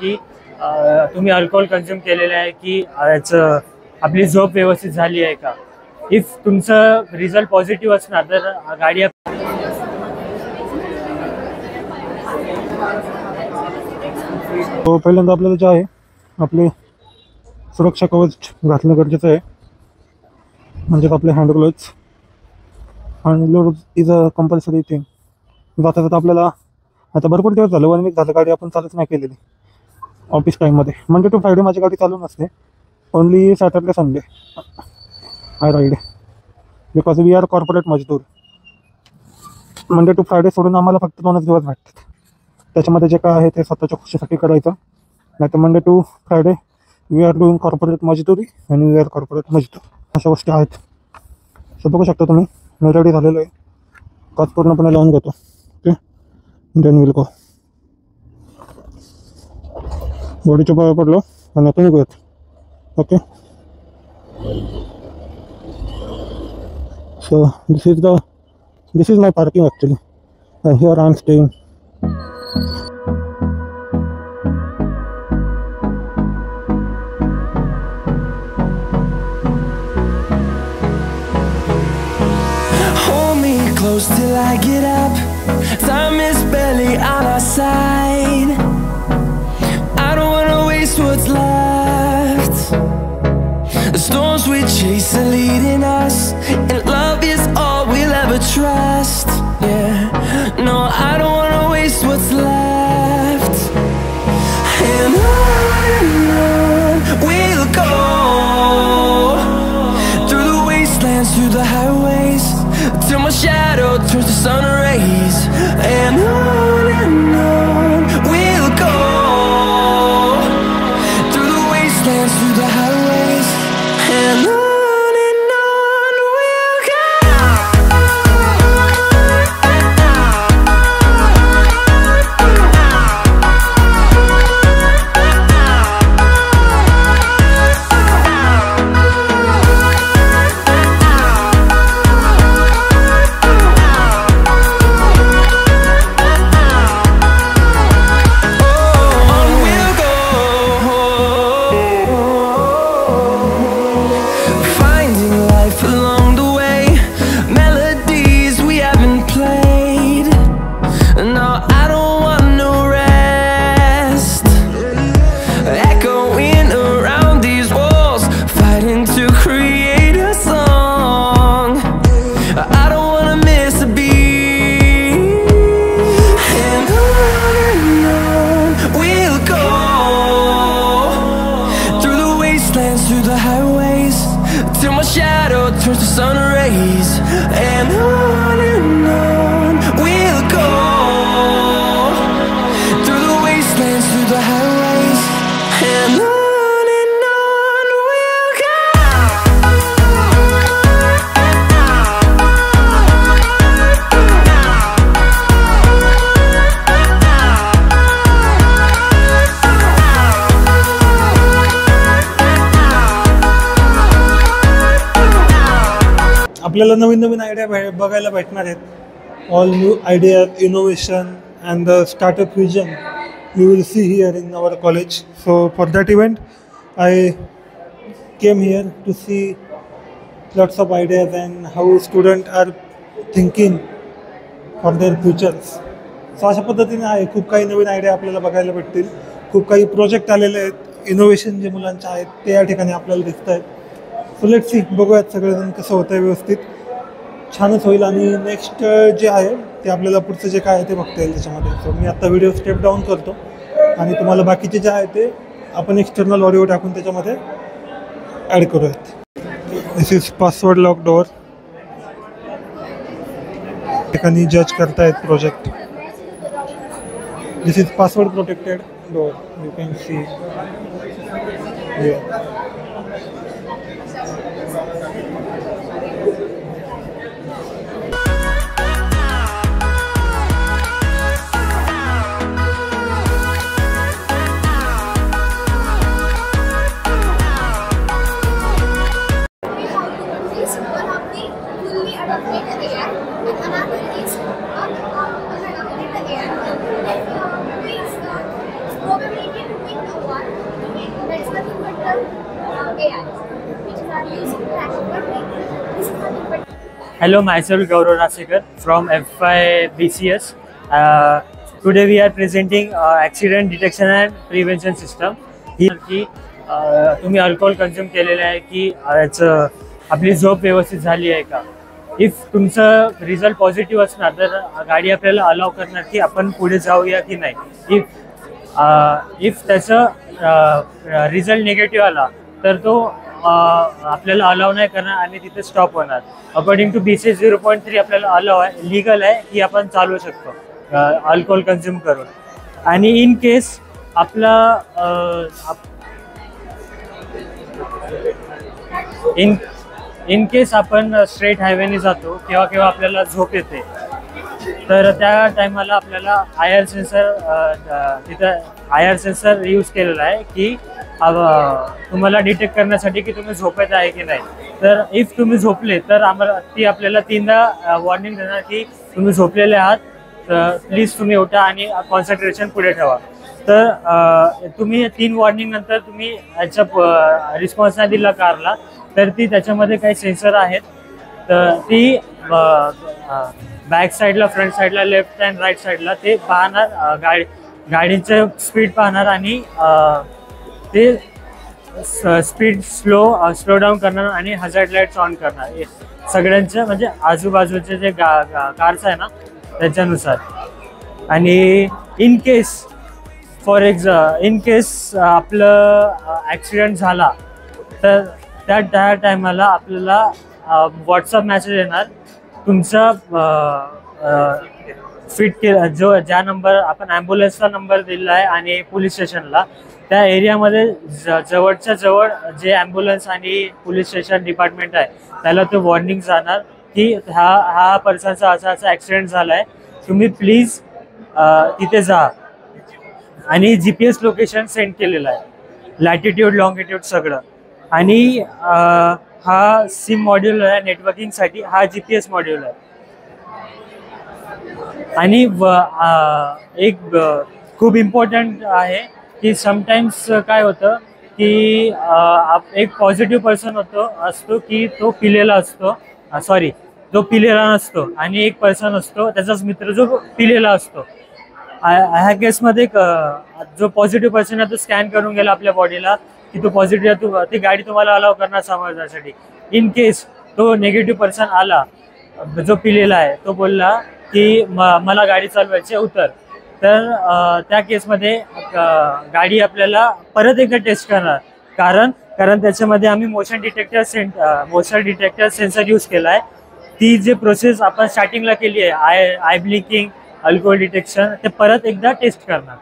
की तुम्ही alcohol consume केलेलं आहे की याचं आपली झोप व्यवस्थित झाली आहे का. इफ तुमचं रिझल्ट पॉझिटिव्ह असणार तर गाडी पहिल्यांदा आपल्याला जे आहे आपले सुरक्षा कवच घातणं गरजेचं आहे. म्हणजेच आपले hand gloves. Hand gloves is a compulsory thing. जाता जाता आपल्याला आता भरपूर दिवस झालं 1 वीक झालं गाडी आपण चालूच नाही केलेली ऑफिस टाईममध्ये. मंडे टू फ्रायडे माझी गाडी चालू नसते. Only Saturday Sunday I ride because we are corporate मजदूर. मंडे टू फ्रायडे सोडून आम्हाला फक्त 2च दिवस भेटतात. त्याच्यामध्ये जे काय आहे ते स्वतःच्या खुशीसाठी करायचं. नाही तर Monday to Friday we are doing corporate मजदूरी आणि वी आर कॉर्पोरेट मजदूर. अशा गोष्टी आहेत. सो बघू शकता तुम्ही मी रेडी झालेलो आहे. काच पूर्णपणे लावून घेतो. Okay then will go. बॉडीच्या बाहेर पडलो आणि आता निघूयात. Okay so this is my parking actually, and here I am staying. Hold me close till I get up. Time is barely on our side. I don't wanna waste what's left. The storms we chase are leading us, and love is all we'll ever trust. Yeah, no, I don't wanna waste what's left. And on we'll go, through the wastelands, through the highways, till my shadow turns to sun rays. And on we'll go, through the wastelands, through the highways, and on we'll go. Through the highways, till my shadow turns to sun rays. And on we'll go, through the wastelands, through the highways, and on we'll go. आपल्याला नवीन नवीन idea बघायला भेटणार आहेत. All new ideas, innovation and the startup vision you will see here in our college. So for that event I came here to see lots of ideas and how student are thinking for their futures. So अशा पद्धतीने आहे. खूप काही नवीन idea आपल्याला बघायला भेटतील. खूप काही प्रोजेक्ट आलेले आहेत. इनोव्हेशन जे मुलांचे आहेत ते या ठिकाणी आपल्याला दिसत आहेत. सो लेट्स सी, बघूयात सगळेजण कसं होतं आहे. व्यवस्थित छानच होईल. आणि नेक्स्ट जे आहे ते आपल्याला पुढचं जे काय आहे ते बघता येईल त्याच्यामध्ये. सो मी आत्ता व्हिडिओ स्टेप डाऊन करतो आणि तुम्हाला बाकीचे जे आहे ते आपण एक्सटर्नल ऑडिओ टाकून त्याच्यामध्ये ॲड करूयात. This is password lock door. ठिकाणी जज करतायत project. This is password protected door. You can see. probability to win Hello, myself Gaurav Rasekar from FY BCS. Today we are presenting accident detection and prevention system. ही की तुम्ही alcohol consume केलेलं आहे की याचं आपली झोप व्यवस्थित झाली आहे का. इफ तुमचं रिझल्ट पॉझिटिव्ह असणार तर गाडी आपल्याला अलाव करणार की आपण पुढे जाऊया की नाही. इफ त्याचं रिझल्ट निगेटिव्ह आला तर तो आपल्याला अलाव नाही करणार आणि तिथे स्टॉप होणार. अकॉर्डिंग टू BCS 0.3 आपल्याला अलाव आहे, लिगल आहे की आपण चालवू शकतो अल्कोहोल कन्झ्युम करून. आणि इन केस आपला इन केस आपण स्ट्रेट हायवेने जातो किंवा आपल्याला झोप येते तर त्या टायमाला आपल्याला IR सेन्सर यूज केलेला आहे की तुम्हाला डिटेक्ट करण्यासाठी की तुम्ही झोपेत आहे की नाही. तर इफ तुम्ही झोपले तर आपल्याला 3दा वॉर्निंग देणार की तुम्ही झोपलेले आहात, तर प्लीज तुम्ही उठा आणि कॉन्सन्ट्रेशन पुढे ठेवा. तर तुम्ही 3 वॉर्निंग नंतर तुम्ही याचा रिस्पॉन्स नाही दिला कारला तर ती त्याच्यामध्ये काही सेन्सर आहेत, तर ती बॅक साईडला, फ्रंट साईडला, लेफ्ट अँड राईट साईडला ते पाहणार, गाडीचं स्पीड पाहणार आणि ते स्पीड स्लो डाऊन करणार आणि हजार्ड लाईट्स ऑन करणार सगळ्यांचं, म्हणजे आजूबाजूचे जे कार्स आहे ना त्याच्यानुसार. आणि इन केस आपलं ॲक्सिडेंट झाला तर त्या टायमाला आपल्याला व्हॉट्सअप मेसेज येणार. तुमचा फिट केला ज्या नंबर आपण ॲम्ब्युलन्सचा नंबर दिला आहे आणि पोलीस स्टेशनला, त्या एरियामध्ये जवळच्या जवळ जे ॲम्ब्युलन्स आणि पोलीस स्टेशन डिपार्टमेंट आहे त्याला तो वॉर्निंग जाणार की हा पर्सनचा असा ॲक्सिडेंट झाला आहे, तुम्ही प्लीज तिथे जा. आणि GPS लोकेशन सेंड केलेलं आहे, लॅटिट्यूड लॉंगिट्यूड सगळं. आणि हा सिम मॉड्यूल आहे नेटवर्किंगसाठी, हा GPS मॉड्यूल आहे. आणि एक खूप इम्पॉर्टंट आहे की समटाईम्स काय होतं की एक पॉझिटिव्ह पर्सन असतो की तो पिलेला असतो, तो पिलेला नसतो, आणि एक पर्सन असतो त्याचाच मित्र जो पिलेला असतो. ह्या केसमध्ये जो पॉझिटिव्ह पर्सन आहे तो स्कॅन करून गेला आपल्या बॉडीला की तो पॉझिटिव्ह आहे, ती गाडी तुम्हाला अलाव करणार समजण्यासाठी. इन केस तो निगेटिव्ह पर्सन आला जो पिलेला आहे, तो बोलला की मला गाडी चालवायची उतर, तर त्या केसमध्ये गाडी आपल्याला परत एकदा टेस्ट करणार, कारण त्याच्यामध्ये आम्ही मोशन डिटेक्टर सेन्सर यूज केला आहे. ती जे प्रोसेस आपण स्टार्टिंगला केली आहे आय ब्लिंकिंग, अल्कोहोल डिटेक्शन, ते परत एकदा टेस्ट करणार.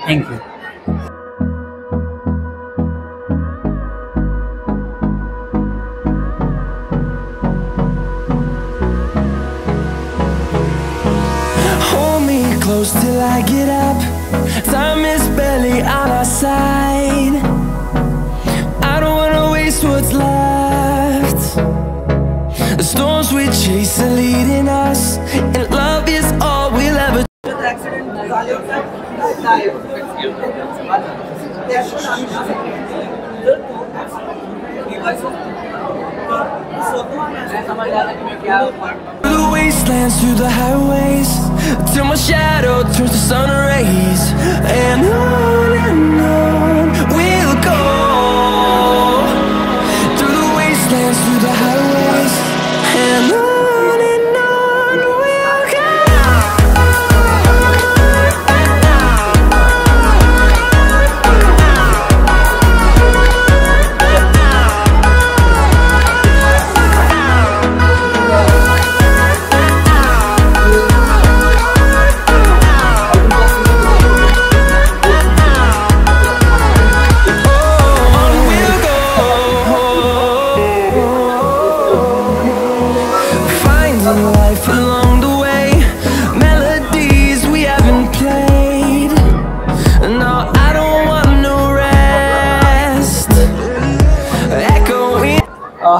Thank you. Close till I get up. Time is barely on our side. I don't wanna waste what's left. The storms we chase are leading us, and love is all we'll ever. Through the wastelands, through the highways, till my shadow turns to sun rays, and on we'll go. Through the wastelands, through the highways, and on we'll go.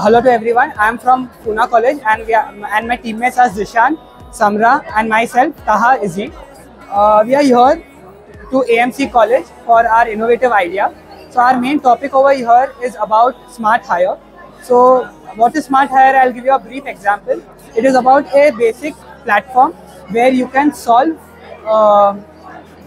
Hello to everyone. I am from Pune College, and my teammates are Zishan, Samra, and myself, Taha Izzy. We are here to AMC College for our innovative idea. So our main topic over here is about smart hire. So what is Smart Hire? I'll give you a brief example. It is about a basic platform where you can solve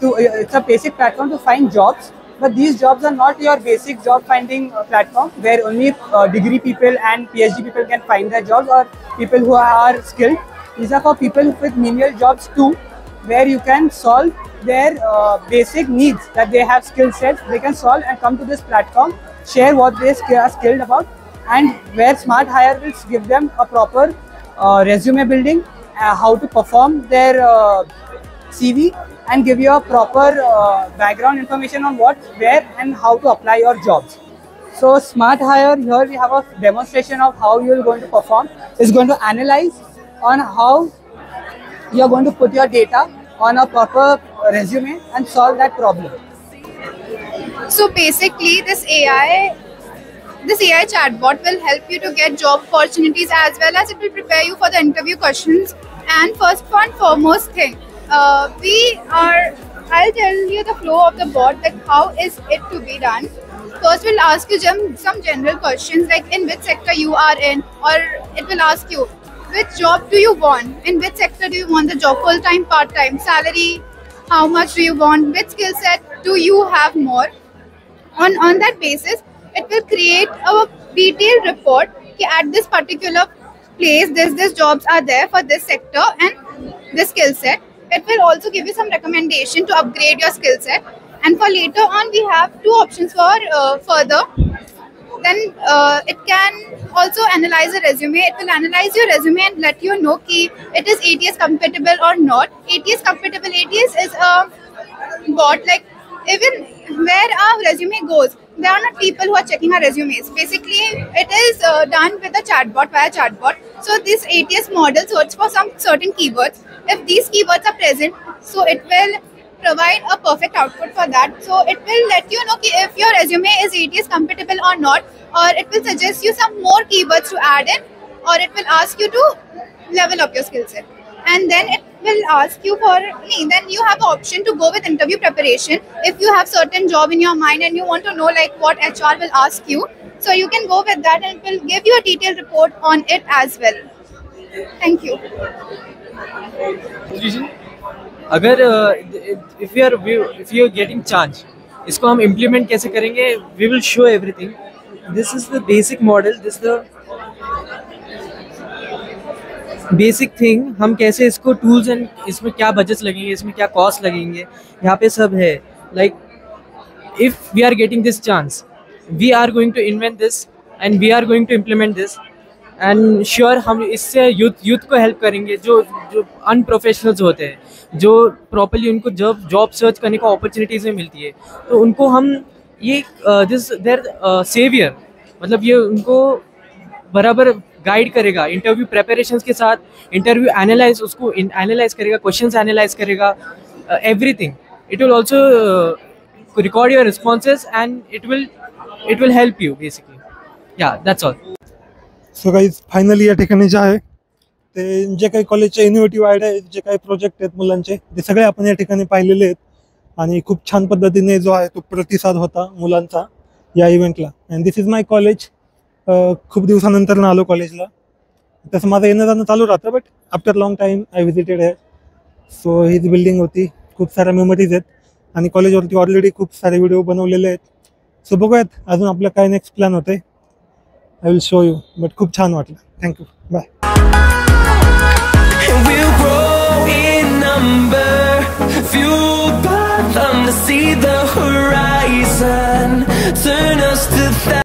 it's a basic platform to find jobs, but these jobs are not your basic job finding platform where only degree people and PhD people can find their jobs, or people who are skilled. These are for people with menial jobs too, where you can solve their basic needs that they have skill sets. They can solve and come to this platform, share what they are skilled about, and where Smart Hire will give them a proper resume building, how to perform their CV, and give you a proper background information on what, where, and how to apply your jobs. So Smart Hire, here we have a demonstration of how you are going to perform. It's going to analyze on how you are going to put your data on a proper resume and solve that problem. So basically, this AI chatbot will help you to get job opportunities, as well as it will prepare you for the interview questions. And first and foremost thing, I'll tell you the flow of the bot, like how is it to be done. First, we'll ask you some general questions like in which sector you are in, or it will ask you which job do you want, in which sector do you want the job, full-time, part-time, salary, how much do you want, which skill set do you have more. On that basis, it will create a detailed report at this particular place, this jobs are there for this sector and this skill set. It will also give you some recommendation to upgrade your skill set. And for later on, we have two options for further. Then it can also analyze a resume. It will analyze your resume and let you know if it is ATS compatible or not. ATS compatible. ATS is a bot, like even where our resume goes, there are not people who are checking our resumes. Basically, it is done with a chatbot, via chatbot. So this ATS model searches for some certain keywords. If these keywords are present, so it will provide a perfect output for that. So it will let you know if your resume is ATS compatible or not, or it will suggest you some more keywords to add in, or it will ask you to level up your skill set. And then it will ask you then you have the option to go with interview preparation. If you have certain job in your mind and you want to know like what HR will ask you, so you can go with that and it will give you a detailed report on it as well. Thank you. अगर if you are getting chance, इसको हम implement कैसे करेंगे? We will show everything. This is the basic model. This is the basic thing. हम कैसे इसको tools and इसमें क्या budgets लगेंगे, इसमें क्या cost लगेंगे, यहाँ पे सब है. Like if we are getting this chance, we are going to invent this and we are going to implement this. And sure हम इससे यूथ को हेल्प करेंगे जो अनप्रोफेशनल्स होते हैं, जो प्रॉपर्ली उनको जॉब सर्च करने को अपॉर्चुनिटीज़ मिलती है, तो उनको हम ये दिस देयर सेवियर, मतलब ये उनको बराबर गाइड करेगा इंटरव्यू प्रेपरेशंस के साथ. इंटरव्यू एनालाइज, उसको एनालाइज करेगा, क्वेश्चंस एनालाइज करेगा, everything. It will also record your responses and it will help you basically. Yeah that's all. So guys, finally या ठिकाणी जे आहे ते जे काही कॉलेजचे इनोव्हेटिव्ह आयडिया आहेत, जे काही प्रोजेक्ट आहेत मुलांचे, ते सगळे आपण या ठिकाणी पाहिलेले आहेत. आणि खूप छान पद्धतीने जो आहे तो प्रतिसाद होता मुलांचा या इव्हेंटला. And this is my college. खूप दिवसानंतर आलो कॉलेजला. तसं माझं येणं जाणं चालू राहतं, but after long time I visited आहे. सो हीच बिल्डिंग होती. खूप साऱ्या मेमरीज आहेत आणि कॉलेजवरती ऑलरेडी खूप सारे व्हिडिओ बनवलेले आहेत. सो बघूयात अजून आपलं काय नेक्स्ट प्लॅन होते. I will show you, but खूप छान वाटलं. Thank you. Bye. We'll grow in number, fueled by them to see the horizon, turn us to thousands.